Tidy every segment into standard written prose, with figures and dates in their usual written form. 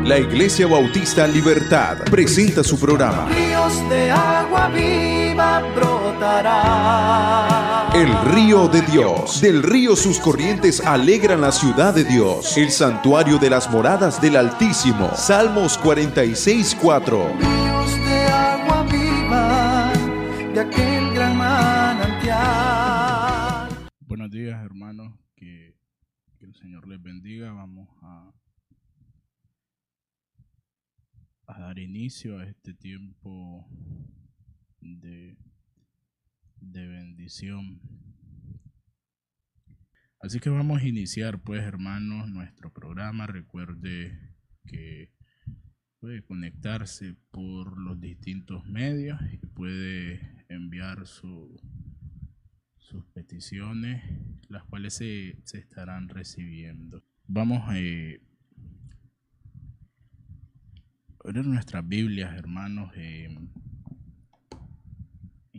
La Iglesia Bautista Libertad presenta su programa Ríos de agua viva brotarán. El Río de Dios. Del río sus corrientes alegran la ciudad de Dios, el santuario de las moradas del Altísimo. Salmos 46:4. Ríos de agua viva de aquel gran manantial. Buenos días, hermanos, que el Señor les bendiga. Vamos a dar inicio a este tiempo de bendición. Así que vamos a iniciar, pues, hermanos, nuestro programa. Recuerde que puede conectarse por los distintos medios y puede enviar sus peticiones, las cuales se estarán recibiendo. Vamos a abrir nuestras Biblias, hermanos, en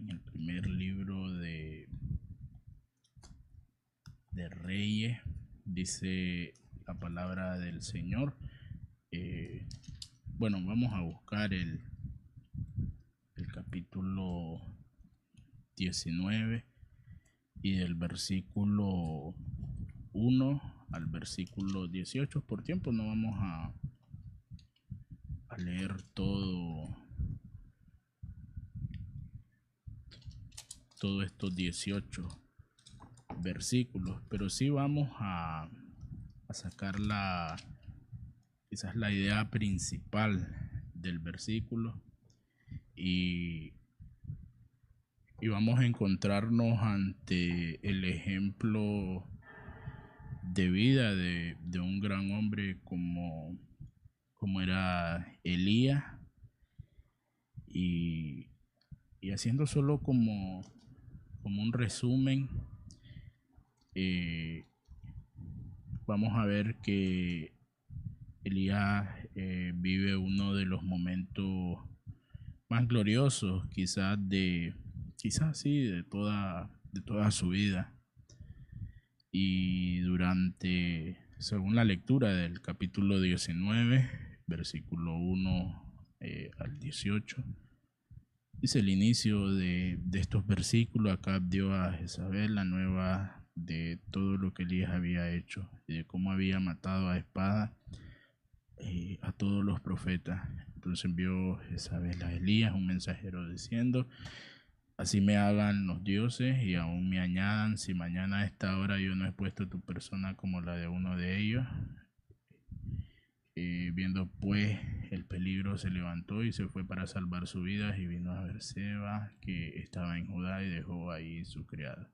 el primer libro de Reyes. Dice la palabra del Señor. Vamos a buscar el capítulo 19 y del versículo 1 al versículo 18. Por tiempo no vamos a leer todos estos 18 versículos, pero sí vamos a sacar quizás la idea principal del versículo y vamos a encontrarnos ante el ejemplo de vida de un gran hombre como era Elías, y haciendo solo como un resumen, vamos a ver que Elías vive uno de los momentos más gloriosos quizás de toda su vida. Y según la lectura del capítulo 19, versículo 1 al 18, dice el inicio de estos versículos: Acab dio a Jezabel la nueva de todo lo que Elías había hecho y de cómo había matado a espada a todos los profetas. Entonces envió Jezabel a Elías un mensajero diciendo: así me hagan los dioses y aún me añadan, si mañana a esta hora yo no he puesto tu persona como la de uno de ellos. Viendo pues el peligro, se levantó y se fue para salvar su vida, y vino a Berseba, que estaba en Judá, y dejó ahí su criada.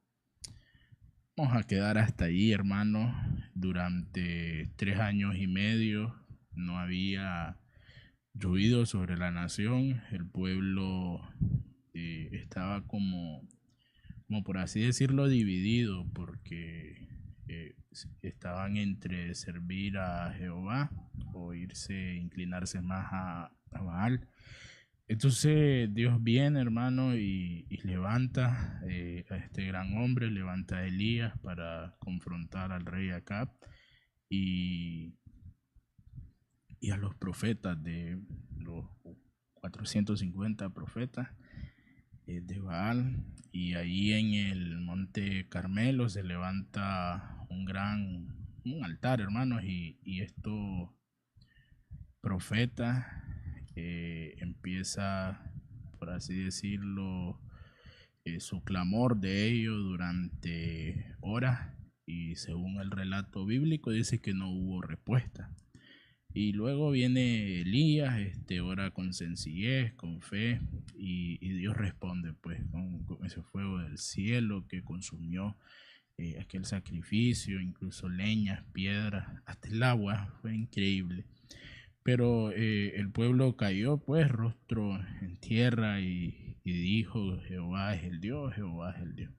Vamos a quedar hasta ahí, hermanos. Durante 3 años y medio no había llovido sobre la nación. El pueblo estaba como por así decirlo dividido, porque estaban entre servir a Jehová o inclinarse más a Baal. Entonces Dios viene, hermano, y levanta a este gran hombre, levanta a Elías para confrontar al rey Acab y a los profetas, de los 450 profetas de Baal. Y ahí en el monte Carmelo se levanta un altar, hermanos, y estos profetas empieza, por así decirlo, su clamor de ellos durante horas, y según el relato bíblico dice que no hubo respuesta. Y luego viene Elías, ora con sencillez, con fe, y Dios responde pues con ese fuego del cielo que consumió aquel sacrificio, incluso leñas, piedras, hasta el agua. Fue increíble. Pero el pueblo cayó pues rostro en tierra y dijo: Jehová es el Dios, Jehová es el Dios.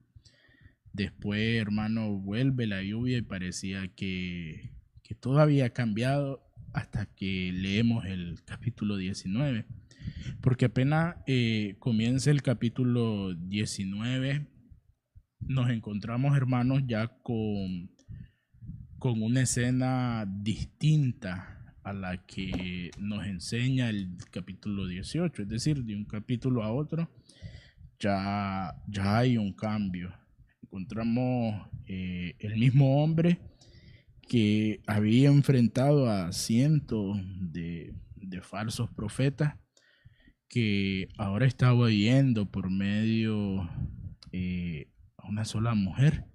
Después, hermano, vuelve la lluvia y parecía que todo había cambiado, hasta que leemos el capítulo 19, porque apenas comienza el capítulo 19, nos encontramos, hermanos, ya con una escena distinta a la que nos enseña el capítulo 18, es decir, de un capítulo a otro ya hay un cambio. Encontramos el mismo hombre que había enfrentado a cientos de falsos profetas, que ahora está oyendo por medio a una sola mujer.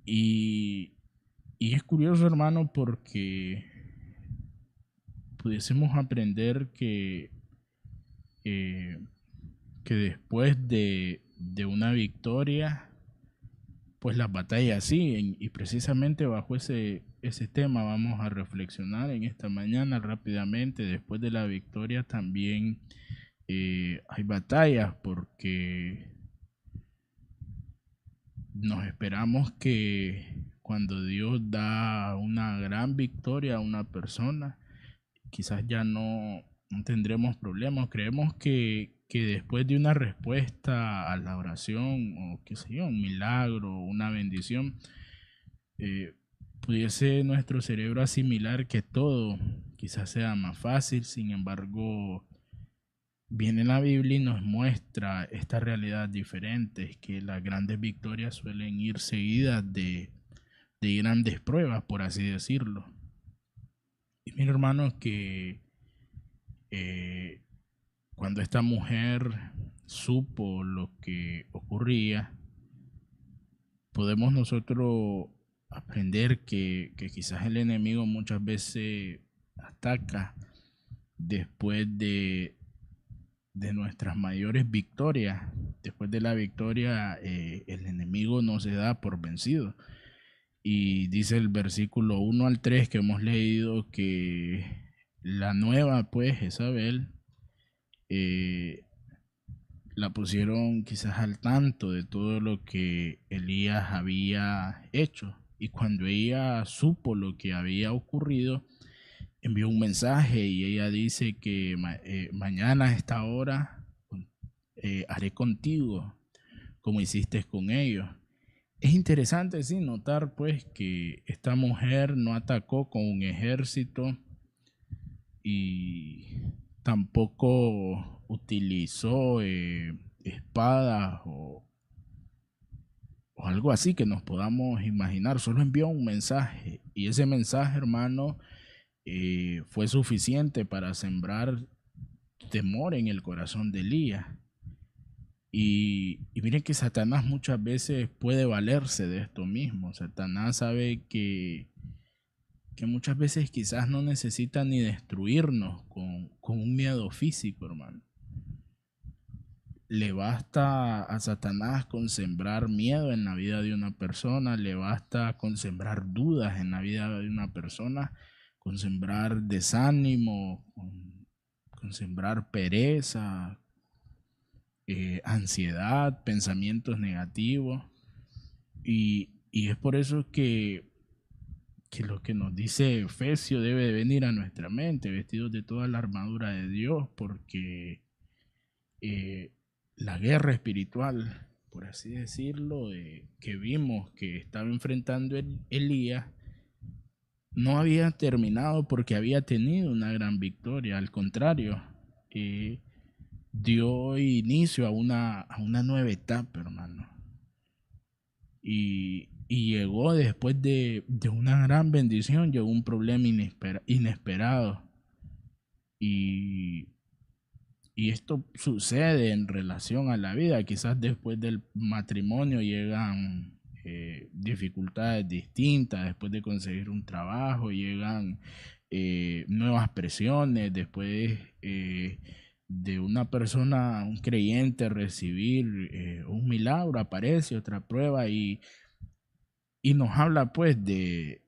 Y es curioso, hermano, porque pudiésemos aprender que después de una victoria, pues las batallas siguen, y precisamente bajo ese tema vamos a reflexionar en esta mañana rápidamente. Después de la victoria también hay batallas, porque nos esperamos que cuando Dios da una gran victoria a una persona, quizás ya no tendremos problemas. Creemos que después de una respuesta a la oración, o qué sé yo, un milagro, una bendición, pudiese nuestro cerebro asimilar que todo quizás sea más fácil. Sin embargo, viene la Biblia y nos muestra esta realidad diferente, que las grandes victorias suelen ir seguidas de grandes pruebas, por así decirlo. Y mira, hermanos, que cuando esta mujer supo lo que ocurría, podemos nosotros aprender que quizás el enemigo muchas veces ataca después de nuestras mayores victorias. Después de la victoria, el enemigo no se da por vencido. Y dice el versículo 1 al 3 que hemos leído, que la nueva, pues, Jezabel, la pusieron quizás al tanto de todo lo que Elías había hecho. Y cuando ella supo lo que había ocurrido, envió un mensaje, y ella dice que mañana a esta hora haré contigo como hiciste con ellos. Es interesante, sí, notar pues que esta mujer no atacó con un ejército y tampoco utilizó espadas o algo así que nos podamos imaginar. Solo envió un mensaje, y ese mensaje, hermano, fue suficiente para sembrar temor en el corazón de Elías. Y miren que Satanás muchas veces puede valerse de esto mismo. Satanás sabe que muchas veces quizás no necesita ni destruirnos con un miedo físico, hermano. Le basta a Satanás con sembrar miedo en la vida de una persona, le basta con sembrar dudas en la vida de una persona, con sembrar desánimo, con sembrar pereza, ansiedad, pensamientos negativos. Y es por eso que lo que nos dice Efesios debe de venir a nuestra mente, vestidos de toda la armadura de Dios, porque la guerra espiritual, por así decirlo, que vimos que estaba enfrentando Elías, no había terminado porque había tenido una gran victoria. Al contrario, dio inicio a una nueva etapa, hermano. Y llegó después de una gran bendición, llegó un problema inesperado. Y esto sucede en relación a la vida. Quizás después del matrimonio llegan dificultades distintas, después de conseguir un trabajo llegan nuevas presiones, después de una persona, un creyente, recibir un milagro, aparece otra prueba, y nos habla pues de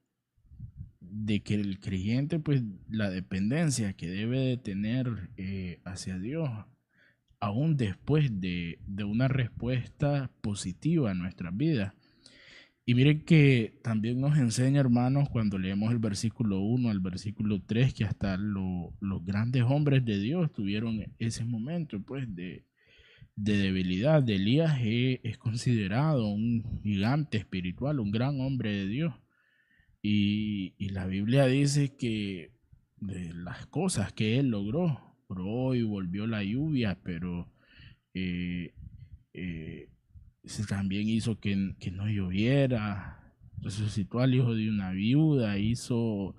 que el creyente, pues, la dependencia que debe de tener hacia Dios, aún después de una respuesta positiva a nuestras vidas. Y miren que también nos enseña, hermanos, cuando leemos el versículo 1 al versículo 3, que hasta los grandes hombres de Dios tuvieron ese momento pues de debilidad. Elías es considerado un gigante espiritual, un gran hombre de Dios. Y la Biblia dice que de las cosas que él logró, oró y volvió la lluvia, pero eh, eh, también hizo que no lloviera, resucitó al hijo de una viuda, hizo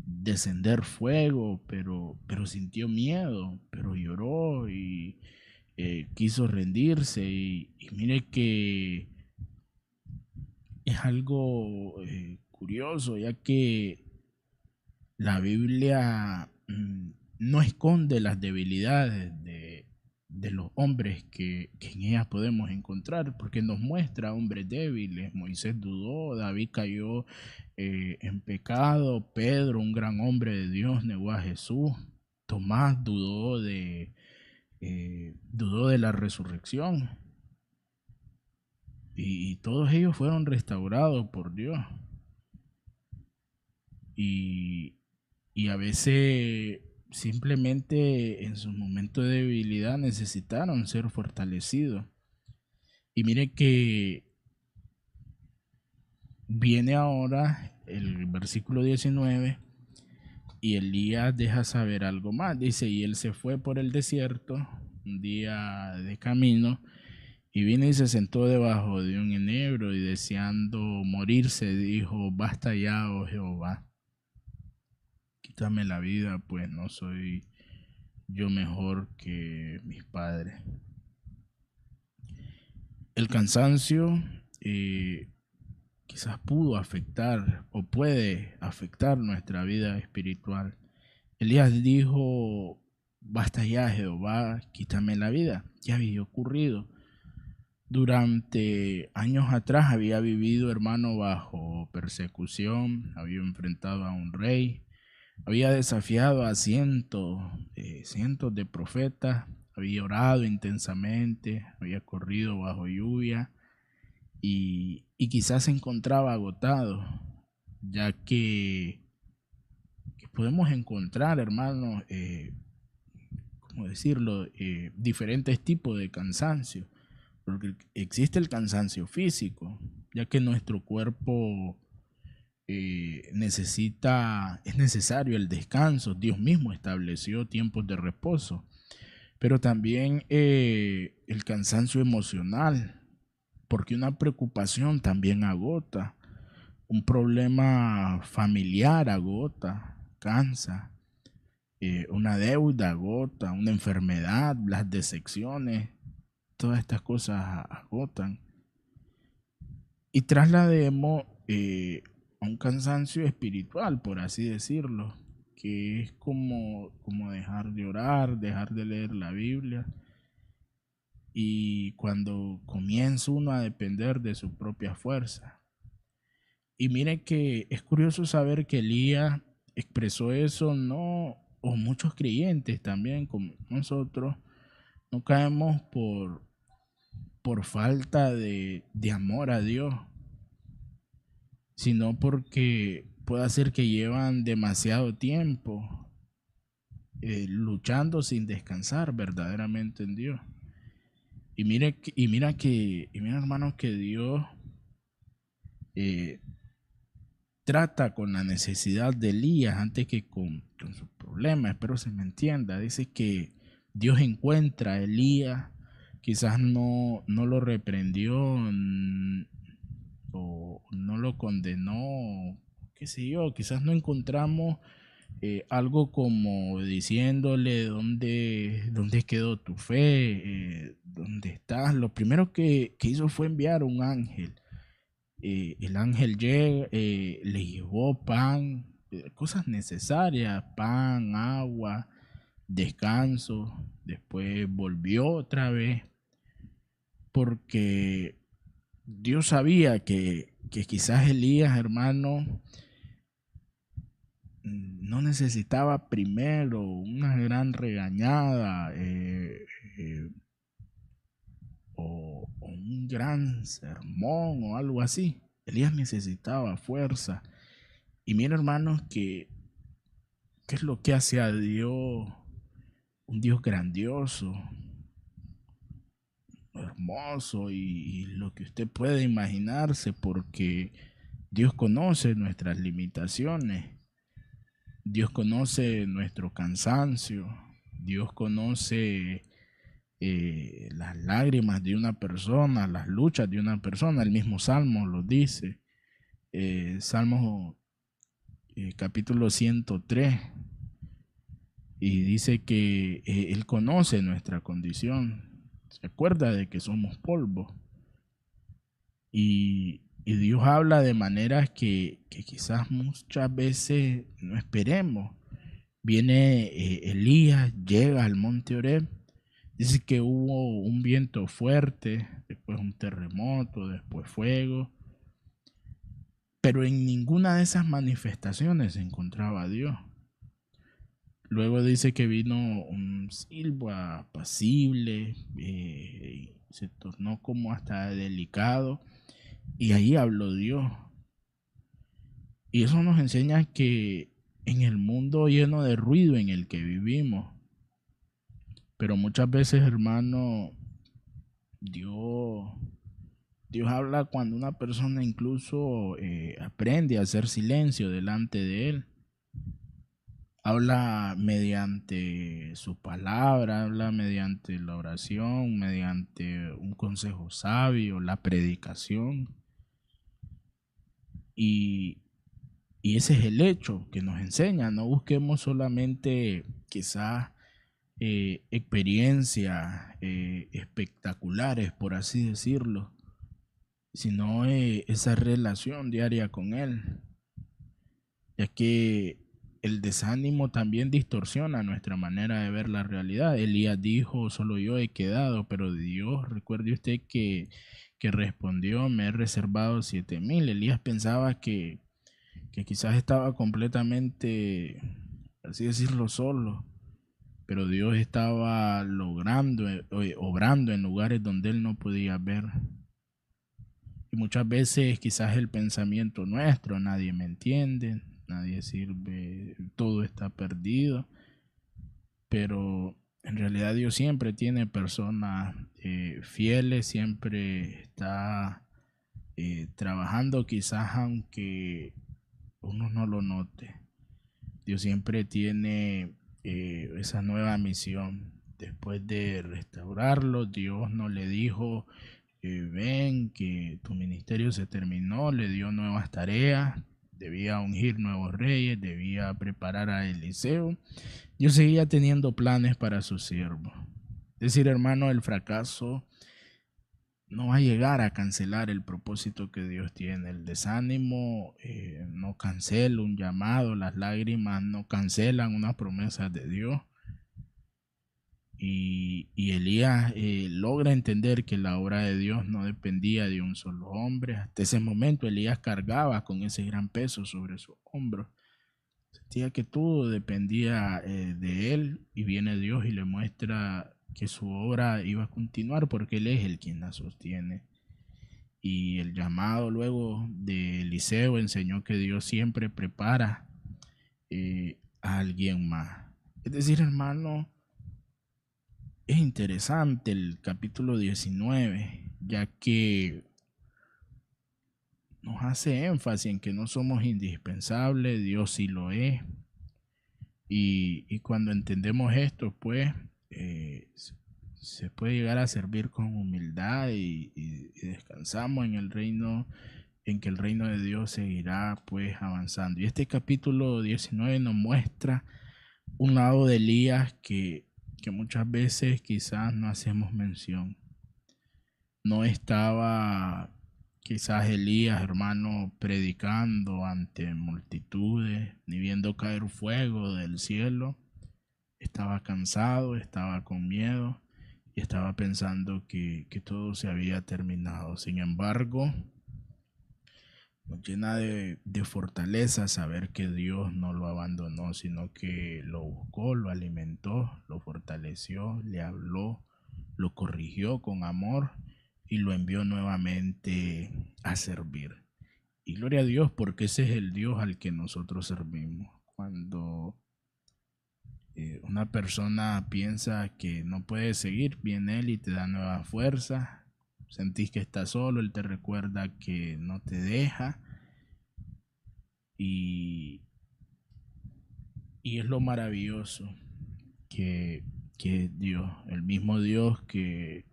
descender fuego, pero sintió miedo, pero lloró y quiso rendirse. Y mire que es algo curioso, ya que la Biblia no esconde las debilidades de los hombres que en ella podemos encontrar, porque nos muestra hombres débiles. Moisés dudó, David cayó en pecado, Pedro, un gran hombre de Dios, negó a Jesús, Tomás dudó de la resurrección, y todos ellos fueron restaurados por Dios. Y, y a veces simplemente en su momento de debilidad necesitaron ser fortalecidos. Y mire que viene ahora el versículo 19 y Elías deja saber algo más. Dice, y él se fue por el desierto un día de camino y vino y se sentó debajo de un enebro y deseando morirse dijo, basta ya, oh Jehová, quítame la vida, pues no soy yo mejor que mis padres. El cansancio quizás pudo afectar o puede afectar nuestra vida espiritual. Elías dijo, basta ya, Jehová, quítame la vida. ¿Qué había ocurrido? Durante años atrás había vivido, hermano, bajo persecución, había enfrentado a un rey, había desafiado a cientos de profetas, había orado intensamente, había corrido bajo lluvia y quizás se encontraba agotado, ya que podemos encontrar, hermanos, ¿cómo decirlo? Diferentes tipos de cansancio, porque existe el cansancio físico, ya que nuestro cuerpo es necesario el descanso. Dios mismo estableció tiempos de reposo, pero también el cansancio emocional, porque una preocupación también agota, un problema familiar agota, cansa, una deuda agota, una enfermedad, las decepciones, todas estas cosas agotan. Y traslademos a un cansancio espiritual, por así decirlo, que es como dejar de orar, dejar de leer la Biblia, y cuando comienza uno a depender de su propia fuerza. Y mire que es curioso saber que Elías expresó eso, no, o muchos creyentes también, como nosotros, no caemos por falta de amor a Dios, sino porque puede ser que llevan demasiado tiempo luchando sin descansar verdaderamente en Dios. Y mira, hermanos, que Dios trata con la necesidad de Elías antes que con sus problemas. Espero se me entienda. Dice que Dios encuentra a Elías, quizás no lo reprendió o no lo condenó, qué sé yo, quizás no encontramos algo como diciéndole dónde quedó tu fe, dónde estás. Lo primero que hizo fue enviar un ángel. El ángel llega, le llevó pan, cosas necesarias, pan, agua, descanso. Después volvió otra vez, porque Dios sabía que quizás Elías, hermano, no necesitaba primero una gran regañada o un gran sermón o algo así. Elías necesitaba fuerza. Y mira, hermanos, que ¿qué es lo que hace a Dios un Dios grandioso, hermoso y lo que usted puede imaginarse? Porque Dios conoce nuestras limitaciones. Dios conoce nuestro cansancio. Dios conoce las lágrimas de una persona, las luchas de una persona. El mismo Salmo lo dice. Salmo capítulo 103. Y dice que Él conoce nuestra condición. Se acuerda de que somos polvo. Y Dios habla de maneras que quizás muchas veces no esperemos. Viene Elías, llega al monte Oreb. Dice que hubo un viento fuerte, después un terremoto, después fuego. Pero en ninguna de esas manifestaciones se encontraba Dios. Luego dice que vino un silbo apacible, se tornó como hasta delicado, y ahí habló Dios. Y eso nos enseña que en el mundo lleno de ruido en el que vivimos, pero muchas veces, hermano, Dios habla cuando una persona incluso aprende a hacer silencio delante de Él. Habla mediante su palabra, habla mediante la oración, mediante un consejo sabio, la predicación. Y ese es el hecho que nos enseña. No busquemos solamente quizás experiencias espectaculares, por así decirlo, sino esa relación diaria con Él, ya que el desánimo también distorsiona nuestra manera de ver la realidad. Elías dijo, solo yo he quedado, pero Dios, recuerde usted que respondió, me he reservado 7,000. Elías pensaba que quizás estaba completamente, así decirlo, solo, pero Dios estaba obrando en lugares donde él no podía ver. Y muchas veces quizás el pensamiento nuestro, nadie me entiende, nadie sirve, todo está perdido, pero en realidad Dios siempre tiene personas fieles, siempre está trabajando, quizás aunque uno no lo note. Dios siempre tiene esa nueva misión. Después de restaurarlo, Dios no le dijo, ven que tu ministerio se terminó, le dio nuevas tareas. Debía ungir nuevos reyes, debía preparar a Eliseo. Dios seguía teniendo planes para su siervo. Es decir, hermano, el fracaso no va a llegar a cancelar el propósito que Dios tiene. El desánimo no cancela un llamado, las lágrimas no cancelan unas promesas de Dios. Y Elías logra entender que la obra de Dios no dependía de un solo hombre. Hasta ese momento Elías cargaba con ese gran peso sobre sus hombros. Sentía que todo dependía de él, y viene Dios y le muestra que su obra iba a continuar porque Él es el quien la sostiene. Y el llamado luego de Eliseo enseñó que Dios siempre prepara a alguien más. Es decir, hermano, es interesante el capítulo 19, ya que nos hace énfasis en que no somos indispensables, Dios sí lo es. Y cuando entendemos esto, pues se puede llegar a servir con humildad y descansamos en el reino, en que el reino de Dios seguirá pues avanzando. Y este capítulo 19 nos muestra un lado de Elías que muchas veces quizás no hacemos mención. No estaba quizás Elías, hermano, predicando ante multitudes, ni viendo caer fuego del cielo. Estaba cansado, estaba con miedo y estaba pensando que todo se había terminado. Sin embargo, nos llena de fortaleza saber que Dios no lo abandonó, sino que lo buscó, lo alimentó, lo fortaleció, le habló, lo corrigió con amor y lo envió nuevamente a servir. Y gloria a Dios, porque ese es el Dios al que nosotros servimos. Cuando una persona piensa que no puede seguir, viene Él y te da nueva fuerza. Sentís que estás solo, Él te recuerda que no te deja Y es lo maravilloso que Dios, el mismo Dios que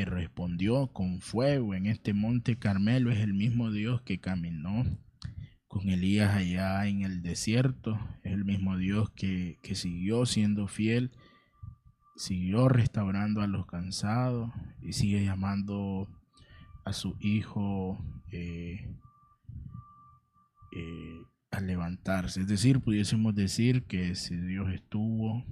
respondió con fuego en este monte Carmelo, es el mismo Dios que caminó con Elías allá en el desierto, es el mismo Dios que siguió siendo fiel, siguió restaurando a los cansados y sigue llamando a su hijo a levantarse. Es decir, pudiésemos decir que si Dios estuvo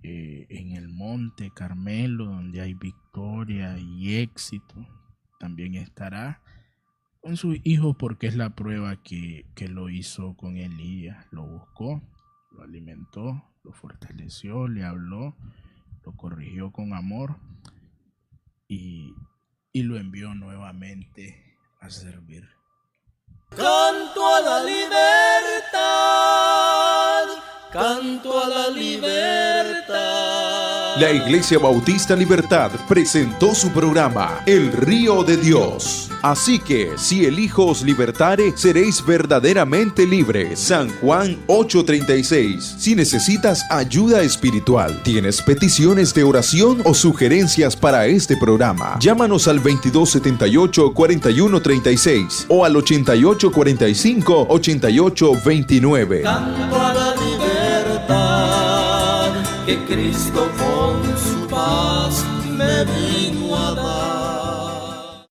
en el monte Carmelo, donde hay victoria y éxito, también estará con sus hijos, porque es la prueba que lo hizo con Elías. Lo buscó, lo alimentó, lo fortaleció, le habló, lo corrigió con amor y lo envió nuevamente a servir. Canto a la libertad, canto a la libertad. La Iglesia Bautista Libertad presentó su programa El Río de Dios. Así que, si el Hijo os libertare, seréis verdaderamente libres. San Juan 8:36. Si necesitas ayuda espiritual, tienes peticiones de oración o sugerencias para este programa, llámanos al 2278-4136 o al 8845-8829. Canto a la libertad que Cristo con su paz me vino a dar.